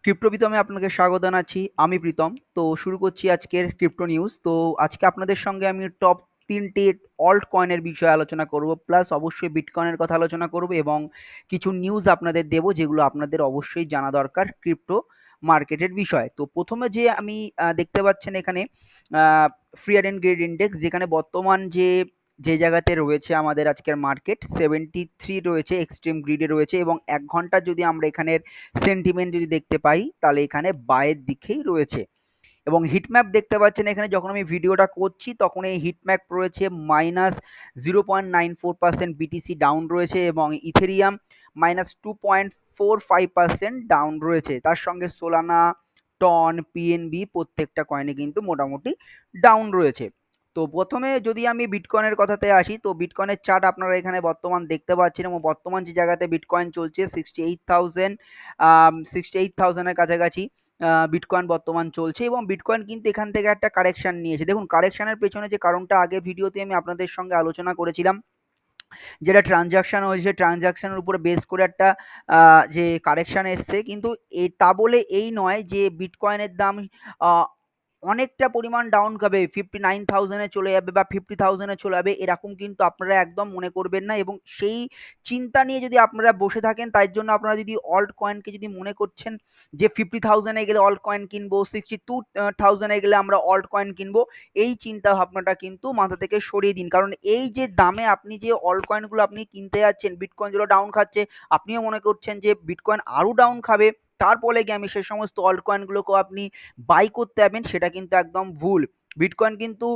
ক্রিপ্টোবিদমে আপনাকে স্বাগত জানাচ্ছি। আমি প্রীতম। তো শুরু করছি আজকের ক্রিপ্টো নিউজ। তো আজকে আপনাদের সঙ্গে আমি টপ ৩টে অল্ট কয়েনের বিষয়ে আলোচনা করব। প্লাস অবশ্যই বিটকয়েনের কথা আলোচনা করব এবং কিছু নিউজ আপনাদের দেব যেগুলো আপনাদের অবশ্যই জানা দরকার ক্রিপ্টো মার্কেটের বিষয়। তো প্রথমে যে আমি দেখতে পাচ্ছেন এখানে ফিয়ার অ্যান্ড গ্রেড ইন্ডেক্স, যেখানে বর্তমান যে জায়গাতে রয়েছে আমাদের আজকের মার্কেট 73 রয়েছে, এক্সট্রিম গ্রিডে রয়েছে এবং ১ ঘন্টা যদি আমরা এখানের সেন্টিমেন্ট যদি দেখতে পাই তাহলে এখানে বায়ের দিকেই রয়েছে। এবং হিটম্যাপ দেখতে পাচ্ছেন এখানে, যখন আমি ভিডিওটা করছি তখন এই হিটম্যাপ রয়েছে -0.94% বিটিসি ডাউন রয়েছে এবং ইথেরিয়াম -2.45% ডাউন রয়েছে। তার সঙ্গে সোলানা, টন, পিএনবি প্রত্যেকটা কয়েনে কিন্তু মোটামুটি ডাউন রয়েছে। তো প্রথমে যদি আমি বিটকয়েনের কথাতে আসি, তো বিটকয়েনের চার্ট আপনারা এখানে বর্তমান দেখতে পাচ্ছেন এবং বর্তমান যে জায়গাতে বিটকয়েন চলছে 68,000 এর কাছাকাছি বিটকয়েন বর্তমান চলছে এবং বিটকয়েন কিন্তু এখান থেকে একটা কারেকশন নিয়েছে। দেখুন কারেকশনের পেছনে যে কারণটা আগের ভিডিওতে আমি আপনাদের সঙ্গে আলোচনা করেছিলাম, যেটা ট্রানজাকশন হয়েছে, ট্রানজাকশনের উপরে বেস করে একটা যে কারেকশন এসছে, কিন্তু তা বলে এই নয় যে বিটকয়েনের দাম আহ, অনেকটা পরিমাণ ডাউন খাবে, 59,000-এ চলে যাবে বা 50,000-এ চলে যাবে, এরকম কিন্তু আপনারা একদম মনে করবেন না। এবং সেই চিন্তা নিয়ে যদি আপনারা বসে থাকেন, তাই জন্য আপনারা যদি অল্ট কয়েনকে যদি মনে করছেন যে 50,000-এ গেলে অল্ট কয়েন কিনবো, 62,000-এ গেলে আমরা অল্ট কয়েন কিনবো, এই চিন্তা ভাবনাটা কিন্তু মাথা থেকে সরিয়ে দিন। কারণ এই যে দামে আপনি যে অল্ট কয়েনগুলো আপনি কিনতে যাচ্ছেন, বিটকয়েন যেগুলো ডাউন খাচ্ছে, আপনিও মনে করছেন যে বিটকয়েন আরও ডাউন খাবে, তারপরে গিয়ে আমি সেই সমস্ত অল্ট কয়েনগুলোকেও আপনি বাই করতে যাবেন, সেটা কিন্তু একদম ভুল। বিটকয়েন কিন্তু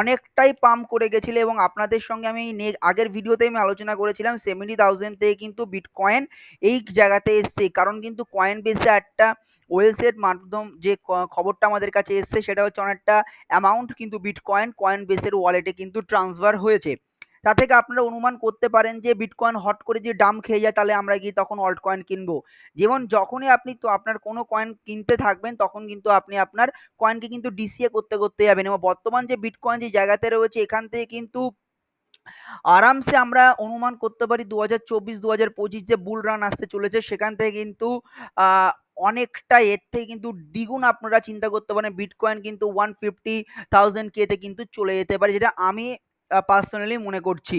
অনেকটাই পাম্প করে গেছিল এবং আপনাদের সঙ্গে আমি আগের ভিডিওতে আমি আলোচনা করেছিলাম 70,000 থেকে কিন্তু বিটকয়েন এই জায়গাতে এসছে। কারণ কিন্তু কয়েন বেসে একটা ওয়েলসের মাধ্যম যে খবরটা আমাদের কাছে এসছে, সেটা হচ্ছে অনেকটা অ্যামাউন্ট কিন্তু বিটকয়েন কয়েন বেসের ওয়ালেটে কিন্তু ট্রান্সফার হয়েছে। তা থেকে আপনারা অনুমান করতে পারেন যে বিটকয়েন হট করে যে ডাম্প খেয়ে যায়, তাহলে আমরা গিয়ে তখন অল্ট কয়েন কিনবো। যেমন যখনই আপনি তো আপনার কোনো কয়েন কিনতে থাকবেন, তখন কিন্তু আপনি আপনার কয়েনকে কিন্তু ডিসিএ করতে করতে যাবেন এবং বর্তমান যে বিটকয়েন যে জায়গাতে রয়েছে, এখান থেকে কিন্তু আরামসে আমরা অনুমান করতে পারি 2024-2025 যে বুল রান আসতে চলেছে, সেখান থেকে কিন্তু আহ, অনেকটা এর থেকে কিন্তু দ্বিগুণ আপনারা চিন্তা করতে পারেন, বিটকয়েন কিন্তু 150,000 কেতে কিন্তু চলে যেতে পারে, যেটা আমি পার্সোনালি মনে করছি।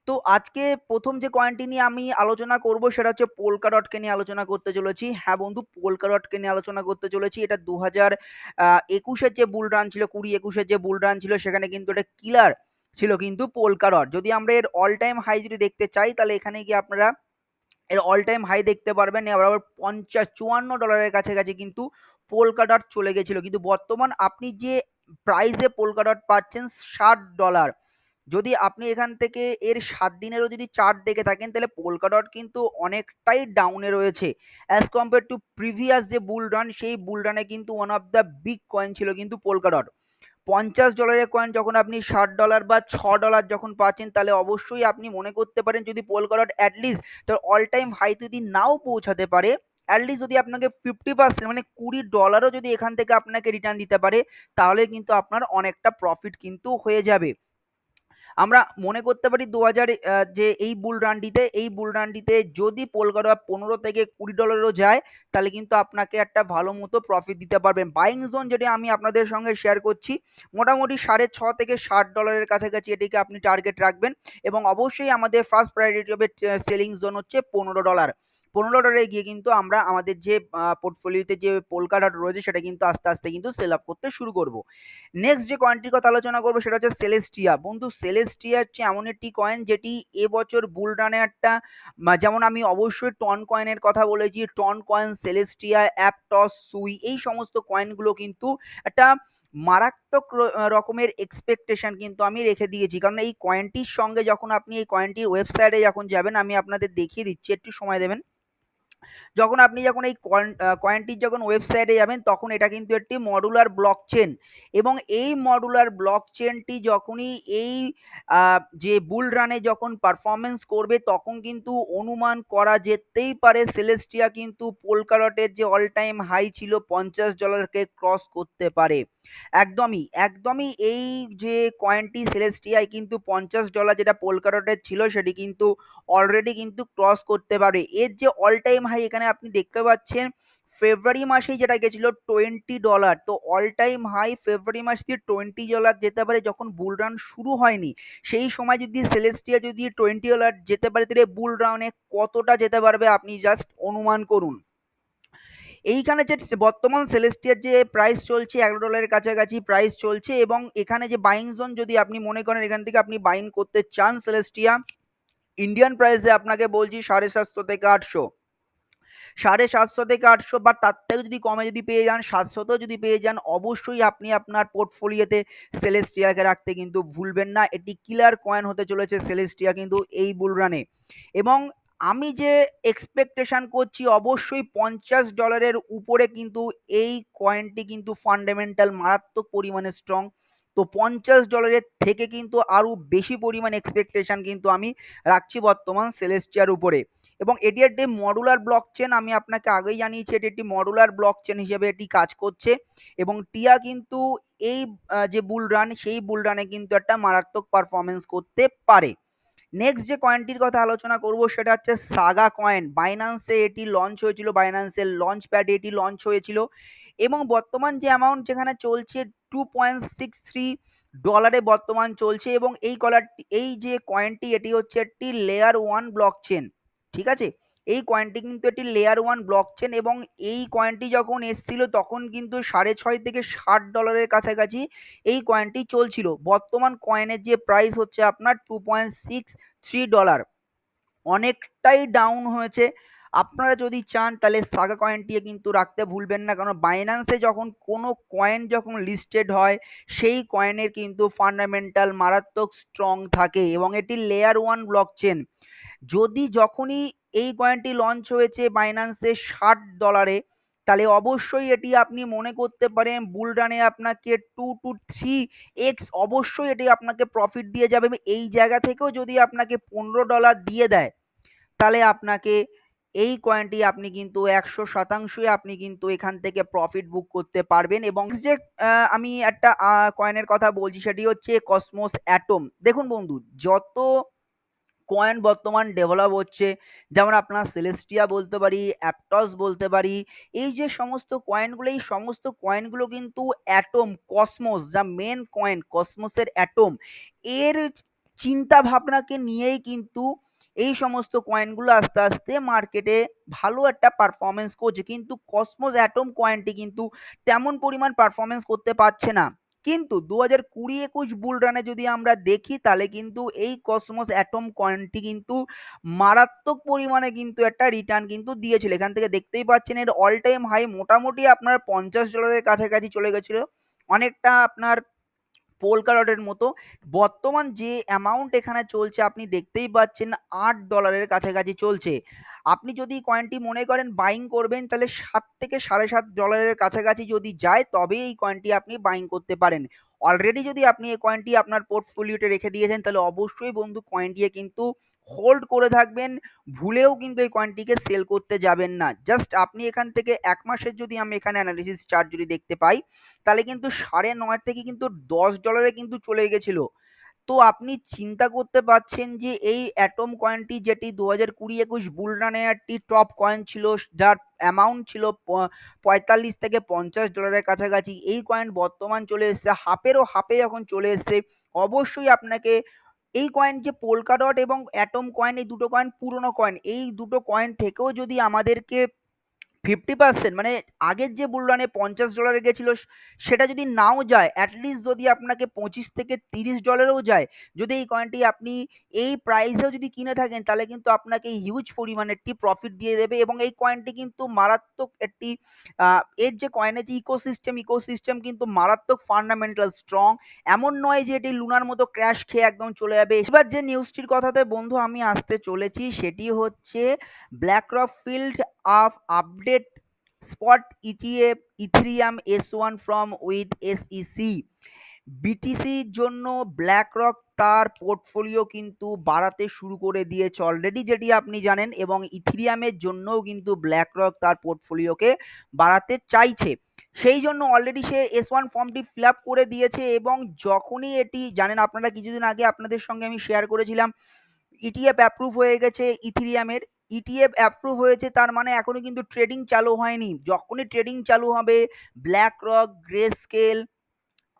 তো আজকে প্রথম যে কয়েনটি নিয়ে আমি আলোচনা করব সেটা হচ্ছে পোলকা ডটকে নিয়ে আলোচনা করতে চলেছি। হ্যাঁ বন্ধু, পোলকা ডটকে নিয়ে আলোচনা করতে চলেছি। এটা 2021-এর যে বুল রান ছিল, 20-21-এর যে বুল রান ছিল, সেখানে কিন্তু এটা কিলার ছিল কিন্তু পোলকা ডট। যদি আমরা এর অল টাইম হাই যদি দেখতে চাই, তাহলে এখানে গিয়ে আপনারা এর অল টাইম হাই দেখতে পারবেন। এবার আবার $54 কাছাকাছি কিন্তু পোলকা ডট চলে গেছিল, কিন্তু বর্তমান আপনি যে প্রাইসে পোলকা ডট পাচ্ছেন $60। যদি আপনি এখান থেকে এর 7 দিনেরও যদি চার্ট দেখে থাকেন, তাহলে পোলকা ডট কিন্তু অনেকটাই ডাউনে রয়েছে অ্যাজ কম্পেয়ার টু প্রিভিয়াস যে বুল রান, সেই বুল রানে কিন্তু one of the big coin ছিল কিন্তু পোলকা ডট। $50 কয়েন যখন আপনি $60 বা $6 যখন পাচ্ছেন, তাহলে অবশ্যই আপনি মনে করতে পারেন যদি পোলকা ডট অ্যাটলিস্ট তার অল টাইম হাই যদি নাও পৌঁছাতে পারে, অ্যাটলিস্ট যদি আপনাকে 50% মানে $20 যদি এখান থেকে আপনাকে রিটার্ন দিতে পারে, তাহলে কিন্তু আপনার অনেকটা প্রফিট কিন্তু হয়ে যাবে। আমরা মনে করতে পারি 2000 যে এই বুল রানটিতে যদি পোলকাটা 15 থেকে $20 যায়, তাহলে কিন্তু আপনাকে একটা ভালো মতো প্রফিট দিতে পারবেন। বাইং জোন যেটা আমি আপনাদের সঙ্গে শেয়ার করছি, মোটামুটি 6.5 থেকে $60 কাছাকাছি এটিকে আপনি টার্গেট রাখবেন এবং অবশ্যই আমাদের ফার্স্ট প্রায়োরিটি হবে সেলিং জোন হচ্ছে $15। $15 গিয়ে কিন্তু আমরা আমাদের যে পোর্টফোলিওতে যে পোলকা ডট রয়েছে, সেটা কিন্তু আস্তে আস্তে কিন্তু সেল আপ করতে শুরু করব। নেক্সট যে কয়েনটির কথা আলোচনা করবো সেটা হচ্ছে সেলেস্টিয়া। বন্ধু, সেলেস্টিয়া হচ্ছে এমন একটি কয়েন যেটি এবছর বুল রানে একটা যেমন আমি অবশ্যই টন কয়েনের কথা বলেছি, টন কয়েন, সেলেস্টিয়া, অ্যাপটস, সুই, এই সমস্ত কয়েনগুলো কিন্তু একটা মারাত্মক রকমের এক্সপেকটেশন কিন্তু আমি রেখে দিয়েছি। কারণ এই কয়েনটির সঙ্গে যখন আপনি এই কয়েনটির ওয়েবসাইটে যখন যাবেন, আমি আপনাদের দেখিয়ে দিচ্ছি, একটু সময় দেবেন। যখন এই কয়েনটির যখন ওয়েবসাইটে যাবেন, তখন এটা কিন্তু একটি মডুলার ব্লক চেন এবং এই মডুলার ব্লক চেনটি যখনই এই যে বুল রানে যখন পারফরমেন্স করবে, তখন কিন্তু অনুমান করা যেতেই পারে সেলেস্টিয়া কিন্তু পোলকাডটের যে অল টাইম হাই ছিল $50-কে ক্রস করতে পারে। একদমই একদমই এই যে কয়েনটি সেলেস্টিয়ায় কিন্তু $50 যেটা পোলকাডটের ছিল, সেটি কিন্তু অলরেডি কিন্তু ক্রস করতে পারে। এর যে অল টাইম হাই এখানে আপনি দেখতে পাচ্ছেন ফেব্রুয়ারি মাসেই যেটা গেছিল $20, তো অল টাইম হাই ফেব্রুয়ারি মাস দিয়ে $20 যেতে পারে যখন বুল রান শুরু হয়নি। সেই সময় যদি সেলেস্টিয়া যদি $20 যেতে পারে, তাহলে বুল রানে কতটা যেতে পারবে আপনি জাস্ট অনুমান করুন। এইখানে যে বর্তমান সেলেস্টিয়ার যে প্রাইস চলছে $11 কাছাকাছি প্রাইস চলছে, এবং এখানে যে বাইং জোন যদি আপনি মনে করেন এখান থেকে আপনি বাইং করতে চান সেলেস্টিয়া, ইন্ডিয়ান প্রাইসে আপনাকে বলছি 750 থেকে 800, 750 থেকে 800 বা তার থেকে যদি কমে যদি পেয়ে যান, 700তেও যদি পেয়ে যান, অবশ্যই আপনি আপনার পোর্টফোলিওতে সেলেস্টিয়াকে রাখতে কিন্তু ভুলবেন না। এটি কিলার কয়েন হতে চলেছে সেলেস্টিয়া কিন্তু এই বুল রানে। এবং আমি যে এক্সপেকটেশন করছি অবশ্যই $50 উপরে কিন্তু এই কয়েনটি কিন্তু ফান্ডামেন্টাল মারাত্মক পরিমাণে স্ট্রং। তো $50 থেকে কিন্তু আরো বেশি পরিমাণ এক্সপেকটেশন কিন্তু আমি রাখছি বর্তমান সেলেস্টিয়ার উপরে। এবং এটি একটি মডুলার ব্লক চেন, আমি আপনাকে আগেই জানিয়েছি এটি একটি মডুলার ব্লক চেন হিসেবে এটি কাজ করছে, এবং টিয়া কিন্তু এই যে বুল রান সেই বুল রানে কিন্তু একটা মারাত্মক পারফরমেন্স করতে পারে। নেক্সট যে কয়েনটির কথা আলোচনা করব সেটা হচ্ছে সাগা কয়েন। বাইন্যান্সে এটি লঞ্চ হয়েছিল, বাইন্যান্সের লঞ্চ প্যাডে এটি লঞ্চ হয়েছিল, এবং বর্তমান যে অ্যামাউন্ট যেখানে চলছে $2.63 বর্তমান চলছে। এবং এই যে কয়েনটি এটি হচ্ছে একটি লেয়ার 1 ব্লক চেন, ঠিক আছে। এই কয়েনটি কিন্তু একটি লেয়ার 1 ব্লক চেন, এবং এই কয়েনটি যখন এসছিল তখন কিন্তু $6.5 থেকে $60 কাছাকাছি এই কয়েনটি চলছিল। বর্তমান কয়েনের যে প্রাইস হচ্ছে আপনার $2.63, অনেকটাই ডাউন হয়েছে। আপনারা যদি চান তাহলে সাগা কয়েনটি কিন্তু রাখতে ভুলবেন না, কারণ বাইন্যান্সে যখন কোনো কয়েন যখন লিস্টেড হয় সেই কয়েনের কিন্তু ফান্ডামেন্টাল মারাত্মক স্ট্রং থাকে, এবং এটি লেয়ার 1 ব্লক চেন। যদি যখনই এই কয়েনটি লঞ্চ হয়েছে বাইন্যান্সে $60, তাহলে অবশ্যই এটি আপনি মনে করতে পারেন বুল রানে আপনাকে 2 to 3x অবশ্যই এটি আপনাকে প্রফিট দিয়ে যাবে। এই জায়গা থেকেও যদি আপনাকে $15 দিয়ে দেয়, তাহলে আপনাকে এই কয়েনটি আপনি কিন্তু 100% আপনি কিন্তু এখান থেকে প্রফিট বুক করতে পারবেন। এবং যে আমি একটা কয়েনের কথা বলছি সেটি হচ্ছে কসমোস অ্যাটম। দেখুন বন্ধু, যত কয়েন বর্তমান ডেভেলপ হচ্ছে, যেমন আপনার সেলেস্টিয়া বলতে পারি, অ্যাপটস বলতে পারি, এই যে সমস্ত কয়েনগুলো, এই সমস্ত কয়েনগুলো কিন্তু অ্যাটম, কসমোস যা মেন কয়েন কসমোসের অ্যাটম, এর চিন্তা ভাবনাকে নিয়েই কিন্তু এই সমস্ত কয়েনগুলো আস্তে আস্তে মার্কেটে ভালো একটা পারফরমেন্স করছে। কিন্তু কসমোস অ্যাটম কয়েনটি কিন্তু তেমন পরিমাণ পারফরমেন্স করতে পারছে না। কিন্তু 2020-21 বুল রানে যদি আমরা দেখি, তাহলে কিন্তু এই কসমোস অ্যাটম কয়েনটি কিন্তু মারাত্মক পরিমাণে কিন্তু একটা রিটার্ন কিন্তু দিয়েছিল। এখান থেকে দেখতেই পাচ্ছেন এর অল টাইম হাই মোটামুটি আপনার $50 কাছাকাছি চলে গেছিল, অনেকটা আপনার পোলকা ডটের মতো। বর্তমান যে অ্যামাউন্ট এখানে চলছে আপনি দেখতেই পাচ্ছেন $8 কাছাকাছি চলছে। আপনি যদি কয়েনটি মনে করেন বাইং করবেন, তাহলে 7 থেকে $7.5 কাছাকাছি যদি যায় তবে এই কয়েনটি আপনি বাইং করতে পারেন। অলরেডি যদি আপনি এই কয়েনটি আপনার পোর্টফোলিওতে রেখে দিয়েছেন, তাহলে অবশ্যই বন্ধু কয়েনটিকে কিন্তু হোল্ড করে থাকবেন, ভুলেও কিন্তু এই কয়েনটিকে সেল করতে যাবেন না। জাস্ট আপনি এখান থেকে 1 মাসের যদি আমি এখানে অ্যানালিসিস চার্ট যদি দেখতে পাই, তাহলে কিন্তু 9.5 থেকে কিন্তু $10 কিন্তু চলে গেছিল। তো আপনি চিন্তা করতে পারছেন যে এই অ্যাটম কয়েনটি, যেটি 2020-21 বুল রানে একটি টপ কয়েন ছিল, যার অ্যামাউন্ট ছিল 45 থেকে $50 কাছাকাছি, এই কয়েন বর্তমান চলে এসছে হাফেরও হাফে যখন চলে এসছে, অবশ্যই আপনাকে এই কয়েন যে পোলকা ডট এবং অ্যাটম কয়েন, এই দুটো কয়েন পুরনো কয়েন, এই দুটো কয়েন থেকেও যদি আমাদেরকে 50% মানে আগের যে বুল রানে $50 গেছিল সেটা যদি নাও যায়, অ্যাটলিস্ট যদি আপনাকে 25 থেকে $30ও যায়, যদি এই কয়েনটি আপনি এই প্রাইসেও যদি কিনে থাকেন, তাহলে কিন্তু আপনাকে হিউজ পরিমাণে একটি প্রফিট দিয়ে দেবে। এবং এই কয়েনটি কিন্তু মারাত্মক একটি এর যে কয়েনের যে ইকোসিস্টেম কিন্তু মারাত্মক ফান্ডামেন্টাল স্ট্রং। এমন নয় যে এটি লুনার মতো ক্র্যাশ খেয়ে একদম চলে যাবে। এবার যে নিউজটির কথাতে বন্ধু আমি আসতে চলেছি সেটি হচ্ছে BlackRock field of update spot ETF Ethereum S1 from with SEC। বিটিসির জন্য ব্ল্যাকরক তার পোর্টফোলিও কিন্তু বাড়াতে শুরু করে দিয়েছে অলরেডি, যেটি আপনি জানেন, এবং ইথিরিয়ামের জন্যও কিন্তু ব্ল্যাকরক তার পোর্টফোলিওকে বাড়াতে চাইছে। সেই জন্য অলরেডি সে S1 ফর্মটি ফিল আপ করে দিয়েছে, এবং যখনই এটি জানেন, আপনারা কিছুদিন আগে আপনাদের সঙ্গে আমি শেয়ার করেছিলাম ইটিএফ অ্যাপ্রুভ হয়ে গেছে ইথিরিয়ামের। ইটিএফ অ্যাপ্রুভ হয়েছে তার মানে এখনো কিন্তু ট্রেডিং চালু হয়নি। যখনই ট্রেডিং চালু হবে BlackRock, Grayscale,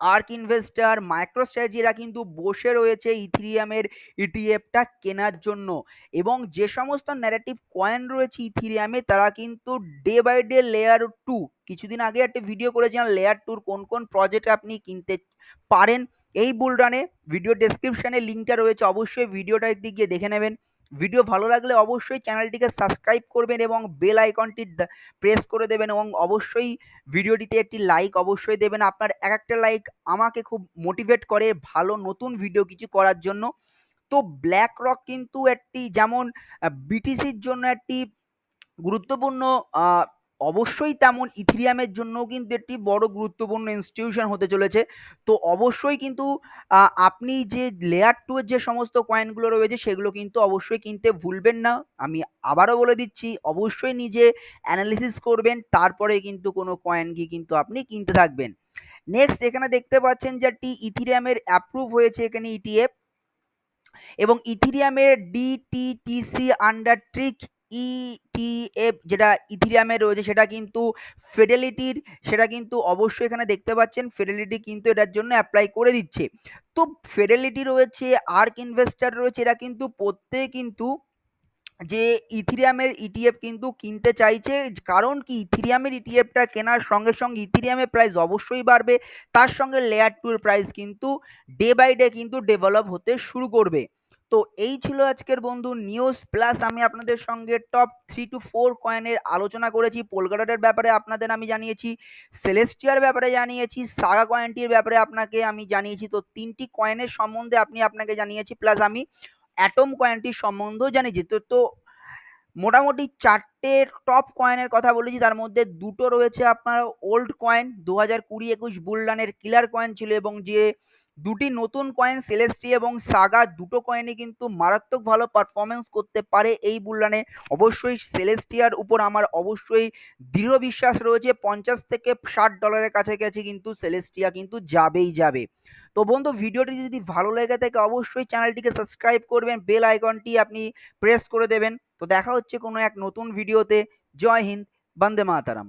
Ark investor, MicroStrategy এরা কিন্তু বসে রয়েছে ইথিরিয়ামের ইটিএফটা কেনার জন্য। এবং যে সমস্ত ন্যারেটিভ কয়েন রয়েছে ইথিরিয়ামে তারা কিন্তু day by day layer two, কিছুদিন আগে একটা ভিডিও করেছিলাম লেয়ার টুর কোন কোন প্রজেক্ট আপনি কিনতে পারেন এই বুলরানে। ভিডিও ডেসক্রিপশনে লিঙ্কটা রয়েছে, অবশ্যই ভিডিওটার দিক গিয়ে দেখে নেবেন। ভিডিও ভালো লাগলে অবশ্যই চ্যানেলটিকে সাবস্ক্রাইব করবেন এবং বেল আইকনটি প্রেস করে দেবেন এবং অবশ্যই ভিডিওটিতে একটি লাইক অবশ্যই দেবেন। আপনার এক একটা লাইক আমাকে খুব মোটিভেট করে ভালো নতুন ভিডিও কিছু করার জন্য। তো ব্ল্যাক রক কিন্তু একটি যেমন বিটিসির জন্য একটি গুরুত্বপূর্ণ, অবশ্যই তেমন ইথিরিয়ামের জন্যও কিন্তু একটি বড় গুরুত্বপূর্ণ ইনস্টিটিউশন হতে চলেছে। তো অবশ্যই কিন্তু আপনি যে লেয়ার টু এর যে সমস্ত কয়েনগুলো রয়েছে সেগুলো কিন্তু অবশ্যই কিনতে ভুলবেন না। আমি আবারও বলে দিচ্ছি, অবশ্যই নিজে অ্যানালিসিস করবেন, তারপরে কিন্তু কোনো কয়েন কি কিন্তু আপনি কিনতে থাকবেন। নেক্সট এখানে দেখতে পাচ্ছেন যে একটি ইথিরিয়ামের অ্যাপ্রুভ হয়েছে এখানে ইটিএফ, এবং ইথিরিয়ামের ডিটিটিসি আন্ডার ট্রিক ইটিএফ যেটা ইথিরিয়ামে রয়েছে সেটা কিন্তু ফিডেলিটির, সেটা কিন্তু অবশ্যই এখানে দেখতে পাচ্ছেন ফিডেলিটি কিন্তু এটার জন্য অ্যাপ্লাই করে দিচ্ছে। তো ফিডেলিটি রয়েছে, আর্ক ইনভেস্টার রয়েছে, এরা কিন্তু প্রত্যেকে কিন্তু যে ইথিরিয়ামের ইটিএফ কিন্তু কিনতে চাইছে। কারণ কি ইথিরিয়ামের ইটিএফটা কেনার সঙ্গে সঙ্গে ইথিরিয়ামের প্রাইস অবশ্যই বাড়বে, তার সঙ্গে লেয়ার টু এর প্রাইস কিন্তু ডে বাই ডে কিন্তু ডেভেলপ হতে শুরু করবে। তো এই ছিল আজকের বন্ধু নিউজ, প্লাস আমি আপনাদের সঙ্গে টপ 3 to 4 কয়েনের আলোচনা করেছি। পোলকাডটের ব্যাপারে আপনাদের আমি জানিয়েছি, সেলেস্টিয়ার ব্যাপারে জানিয়েছি, সাগা কয়েনটির ব্যাপারে আপনাকে আমি জানিয়েছি। তো 3টি কয়েনের সম্বন্ধে আপনাকে জানিয়েছি, প্লাস আমি অ্যাটম কয়েনটির সম্বন্ধেও জানিয়েছি। তো মোটামুটি 4টে টপ কয়েনের কথা বলেছি, তার মধ্যে 2টো রয়েছে আপনার ওল্ড কয়েন, 2020-21 বুলরানের কিলার কয়েন ছিল, এবং যে 2টি নতুন কয়েন সেলেস্টি এবং সাগা, দুটো কয়েনই কিন্তু মারাত্মক ভালো পারফরমেন্স করতে পারে এই বুলরানে। অবশ্যই সেলেস্টিয়ার উপর আমার অবশ্যই দৃঢ় বিশ্বাস রয়েছে, $50 থেকে $60 কাছাকাছি কিন্তু সেলেস্টিয়া কিন্তু যাবেই যাবে। তো বন্ধু ভিডিওটি যদি ভালো লেগে থাকে অবশ্যই চ্যানেলটিকে সাবস্ক্রাইব করবেন, বেল আইকনটি আপনি প্রেস করে দেবেন। তো দেখা হচ্ছে কোনো এক নতুন ভিডিওতে। জয় হিন্দ, বন্দে মাতারাম।